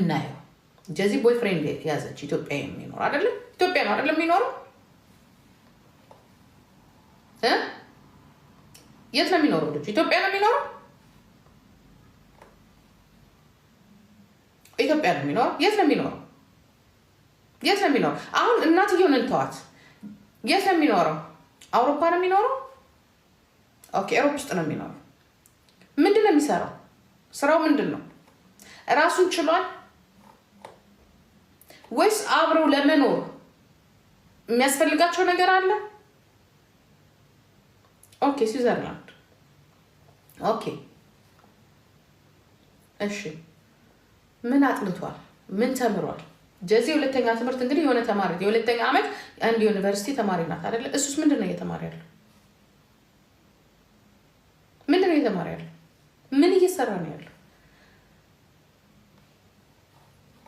የምናየው። ጀዚ ቦይፍሬንድ ያዘች ኢትዮጵያ የሚኖር አይደለም? ኢትዮጵያ ነው አይደለም የሚኖረው? የት ነው የሚኖረው ልጁ? ኢትዮጵያ ነው የሚኖረው? ኢትዮጵያ ነው የሚኖረው? የት ነው የሚኖረው? የት ነው የሚኖረው? አሁን እናትየውን እንተዋት። የት ነው የሚኖረው? አውሮፓ ነው የሚኖረው? ኦኬ፣ ኤሮፕ ውስጥ ነው የሚኖረው። ምንድን ነው የሚሰራው? ስራው ምንድን ነው? ራሱን ችሏል ወይስ አብረው ለመኖር የሚያስፈልጋቸው ነገር አለ? ኦኬ፣ ስዊዘርላንድ። ኦኬ፣ እሺ፣ ምን አጥንቷል? ምን ተምሯል? ጀዚ የሁለተኛ ትምህርት እንግዲህ የሆነ ተማሪ የሁለተኛ ዓመት አንድ ዩኒቨርሲቲ ተማሪ ናት አይደለ? እሱስ ምንድን ነው እየተማረ ያለው? ምንድን ነው እየተማረ ያለው? ምን እየሰራ ነው ያለው?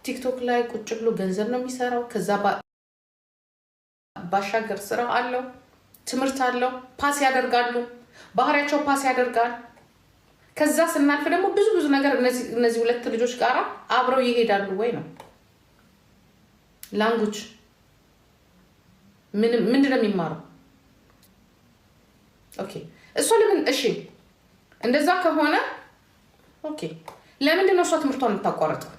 ቲክቶክ ላይ ቁጭ ብሎ ገንዘብ ነው የሚሰራው? ከዛ ባሻገር ስራ አለው፣ ትምህርት አለው፣ ፓስ ያደርጋሉ፣ ባህሪያቸው ፓስ ያደርጋል። ከዛ ስናልፍ ደግሞ ብዙ ነገር እነዚህ ሁለት ልጆች ጋር አብረው ይሄዳሉ ወይ ነው? ላንጉጅ ምንድን ነው የሚማረው? ኦኬ፣ እሷ ለምን? እሺ፣ እንደዛ ከሆነ ኦኬ፣ ለምንድን ነው እሷ ትምህርቷን የምታቋርጠው?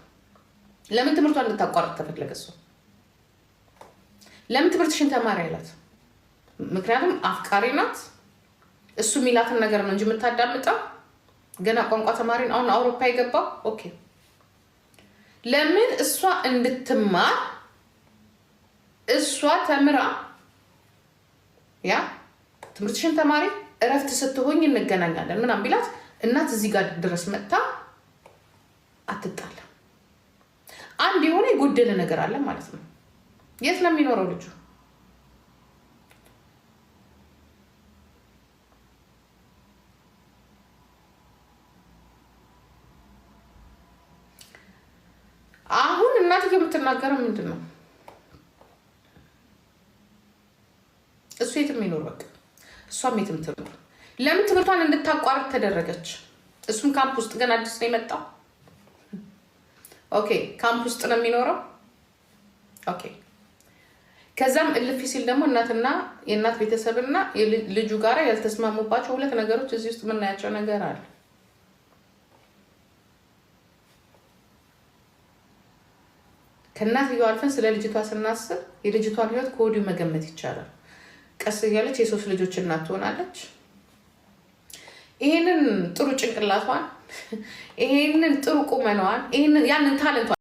ለምን ትምህርቷን እንድታቋርጥ ተፈለገ? እሷ ለምን ትምህርትሽን ተማሪ ያላት? ምክንያቱም አፍቃሪ ናት። እሱ የሚላትን ነገር ነው እንጂ የምታዳምጠው። ገና ቋንቋ ተማሪ አሁን አውሮፓ የገባው። ኦኬ፣ ለምን እሷ እንድትማር እሷ ተምራ ያ ትምህርትሽን ተማሪ እረፍት ስትሆኝ እንገናኛለን ምናምን ቢላት እናት እዚህ ጋር ድረስ መጥታ አትጣላ። አንድ የሆነ የጎደለ ነገር አለ ማለት ነው። የት ነው የሚኖረው ልጁ? አሁን እናትዬ የምትናገረው ምንድን ነው? እሱ የትም ይኖር በቃ፣ እሷም የትም ትኖር። ለምን ትምህርቷን እንድታቋርጥ ተደረገች? እሱም ካምፕ ውስጥ ገና አዲስ ነው የመጣው። ኦኬ፣ ካምፕ ውስጥ ነው የሚኖረው። ኦኬ፣ ከዛም እልፍ ሲል ደግሞ እናትና የእናት ቤተሰብና ልጁ ጋር ያልተስማሙባቸው ሁለት ነገሮች እዚህ ውስጥ የምናያቸው ነገር አለ። ከእናትየው አልፈን ስለ ልጅቷ ስናስብ የልጅቷን ህይወት ከወዲሁ መገመት ይቻላል። ቀስ እያለች የሶስት ልጆች እናት ትሆናለች። ይሄንን ጥሩ ጭንቅላቷን፣ ይሄንን ጥሩ ቁመናዋን፣ ያንን ታለንቷን